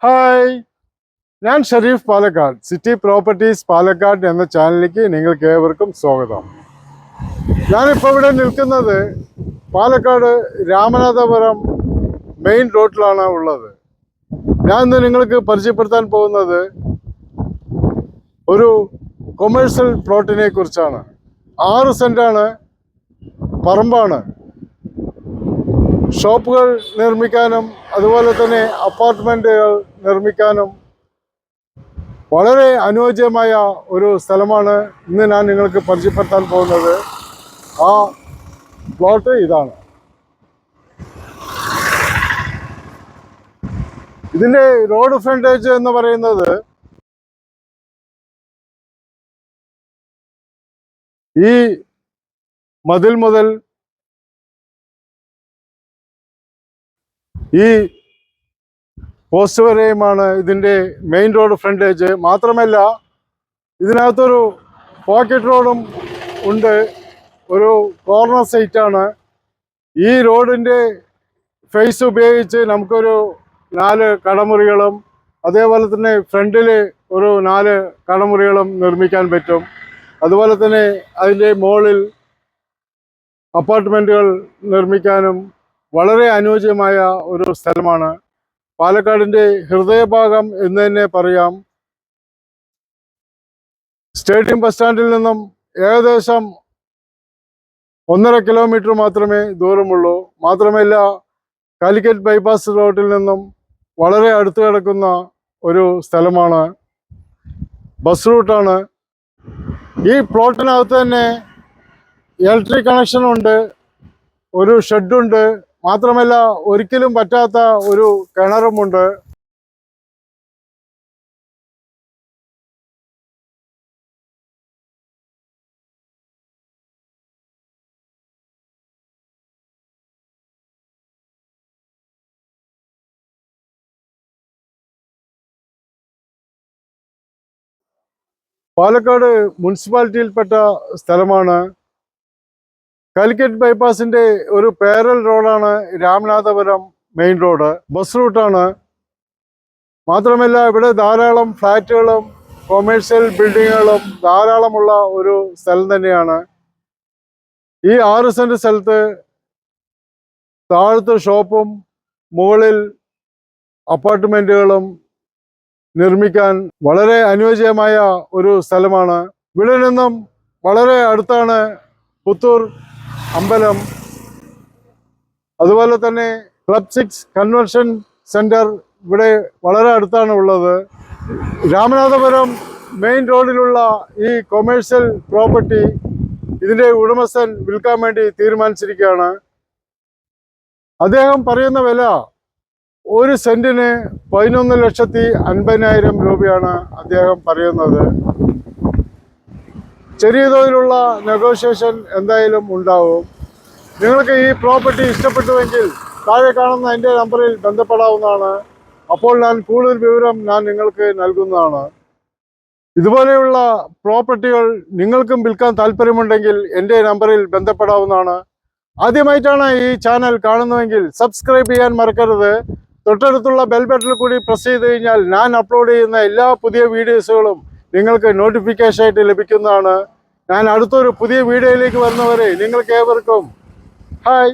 Hi, ഞാൻ Sharif Palakkad. City properties Palakkad എന്ന ചാനലിലേക്ക് നിങ്ങൾക്ക് ഏവർക്കും സ്വാഗതം. ഞാനിപ്പോൾ ഇവിടെ നിൽക്കുന്നത് പാലക്കാട് രാമനാഥപുരം മെയിൻ റോഡിലാണ് ഉള്ളത്. ഞാൻ ഇന്ന് നിങ്ങൾക്ക് പരിചയപ്പെടുത്താൻ പോകുന്നത് ഒരു കൊമേഴ്സ്യൽ പ്ലോട്ടിനെ കുറിച്ചാണ്. 6 സെൻറ്റാണ്, പറമ്പാണ്. ഷോപ്പുകൾ നിർമ്മിക്കാനും അതുപോലെ തന്നെ അപ്പാർട്ട്മെൻറ്റുകൾ നിർമ്മിക്കാനും വളരെ അനുയോജ്യമായ ഒരു സ്ഥലമാണ് ഇന്ന് ഞാൻ നിങ്ങൾക്ക് പരിചയപ്പെടുത്താൻ പോകുന്നത്. ആ പ്ലോട്ട് ഇതാണ്. ഇതിൻ്റെ റോഡ് ഫ്രണ്ടേജ് എന്ന് പറയുന്നത് ഈ മതിൽ മുതൽ ഈ പോസ്റ്റ് വരെയുമാണ് ഇതിൻ്റെ മെയിൻ റോഡ് ഫ്രണ്ടേജ്. മാത്രമല്ല ഇതിനകത്തൊരു പോക്കറ്റ് റോഡും ഉണ്ട്. ഒരു കോർണർ സൈറ്റാണ്. ഈ റോഡിൻ്റെ ഫേസ് ഉപയോഗിച്ച് നമുക്കൊരു 4 കടമുറികളും അതേപോലെ തന്നെ ഫ്രണ്ടിൽ ഒരു 4 കടമുറികളും നിർമ്മിക്കാൻ പറ്റും. അതുപോലെ തന്നെ അതിൻ്റെ മുകളിൽ അപ്പാർട്ട്മെൻറ്റുകൾ നിർമ്മിക്കാനും വളരെ അനുയോജ്യമായ ഒരു സ്ഥലമാണ്. പാലക്കാടിൻ്റെ ഹൃദയഭാഗം എന്ന് തന്നെ പറയാം. സ്റ്റേഡിയം ബസ് സ്റ്റാൻഡിൽ നിന്നും ഏകദേശം 1.5 കിലോമീറ്റർ മാത്രമേ ദൂരമുള്ളൂ. മാത്രമല്ല കാലിക്കറ്റ് ബൈപ്പാസ് റോഡിൽ നിന്നും വളരെ അടുത്ത് കിടക്കുന്ന ഒരു സ്ഥലമാണ്. ബസ് റൂട്ടാണ്. ഈ പ്ലോട്ടിനകത്ത് തന്നെ ഇലക്ട്രിക് കണക്ഷനുണ്ട്, ഒരു ഷെഡുണ്ട്. മാത്രമല്ല ഒരിക്കലും പറ്റാത്ത ഒരു കിണറുമുണ്ട്. പാലക്കാട് മുനിസിപ്പാലിറ്റിയിൽപ്പെട്ട സ്ഥലമാണ്. കാലിക്കറ്റ് ബൈപ്പാസിൻ്റെ ഒരു പാരൽ റോഡാണ് രാമനാഥപുരം മെയിൻ റോഡ്. ബസ് റൂട്ടാണ്. മാത്രമല്ല ഇവിടെ ധാരാളം ഫ്ലാറ്റുകളും കൊമേഴ്സ്യൽ ബിൽഡിങ്ങുകളും ധാരാളമുള്ള ഒരു സ്ഥലം തന്നെയാണ്. ഈ 6 സെൻറ്റ് സ്ഥലത്ത് താഴത്ത് ഷോപ്പും മുകളിൽ അപ്പാർട്ട്മെൻറ്റുകളും നിർമ്മിക്കാൻ വളരെ അനുയോജ്യമായ ഒരു സ്ഥലമാണ്. ഇവിടെ നിന്നും വളരെ അടുത്താണ് പുത്തൂർ അമ്പലം, അതുപോലെ തന്നെ ക്ലബ് 6 കൺവെൻഷൻ സെൻറ്റർ ഇവിടെ വളരെ അടുത്താണ് ഉള്ളത്. രാമനാഥപുരം മെയിൻ റോഡിലുള്ള ഈ കൊമേഴ്സ്യൽ പ്രോപ്പർട്ടി ഇതിൻ്റെ ഉടമസ്ഥൻ വിൽക്കാൻ വേണ്ടി തീരുമാനിച്ചിരിക്കുകയാണ്. അദ്ദേഹം പറയുന്ന വില 1 സെൻറ്റിന് 11,50,000 രൂപയാണ് അദ്ദേഹം പറയുന്നത്. ചെറിയ തോതിലുള്ള നെഗോഷിയേഷൻ എന്തായാലും ഉണ്ടാവും. നിങ്ങൾക്ക് ഈ പ്രോപ്പർട്ടി ഇഷ്ടപ്പെട്ടുവെങ്കിൽ താഴെ കാണുന്ന എൻ്റെ നമ്പറിൽ ബന്ധപ്പെടാവുന്നതാണ്. അപ്പോൾ ഞാൻ കൂടുതൽ വിവരം നിങ്ങൾക്ക് നൽകുന്നതാണ്. ഇതുപോലെയുള്ള പ്രോപ്പർട്ടികൾ നിങ്ങൾക്കും വിൽക്കാൻ താല്പര്യമുണ്ടെങ്കിൽ എൻ്റെ നമ്പറിൽ ബന്ധപ്പെടാവുന്നതാണ്. ആദ്യമായിട്ടാണ് ഈ ചാനൽ കാണുന്നതെങ്കിൽ സബ്സ്ക്രൈബ് ചെയ്യാൻ മറക്കരുത്. തൊട്ടടുത്തുള്ള ബെൽ ബട്ടണിൽ കൂടി പ്രസ് ചെയ്ത് കഴിഞ്ഞാൽ ഞാൻ അപ്ലോഡ് ചെയ്യുന്ന എല്ലാ പുതിയ വീഡിയോസുകളും നിങ്ങൾക്ക് നോട്ടിഫിക്കേഷൻ ആയിട്ട് ലഭിക്കുന്നതാണ്. ഞാൻ അടുത്തൊരു പുതിയ വീഡിയോയിലേക്ക് വരുന്നവരെ നിങ്ങൾക്ക് ഏവർക്കും ഹായ്.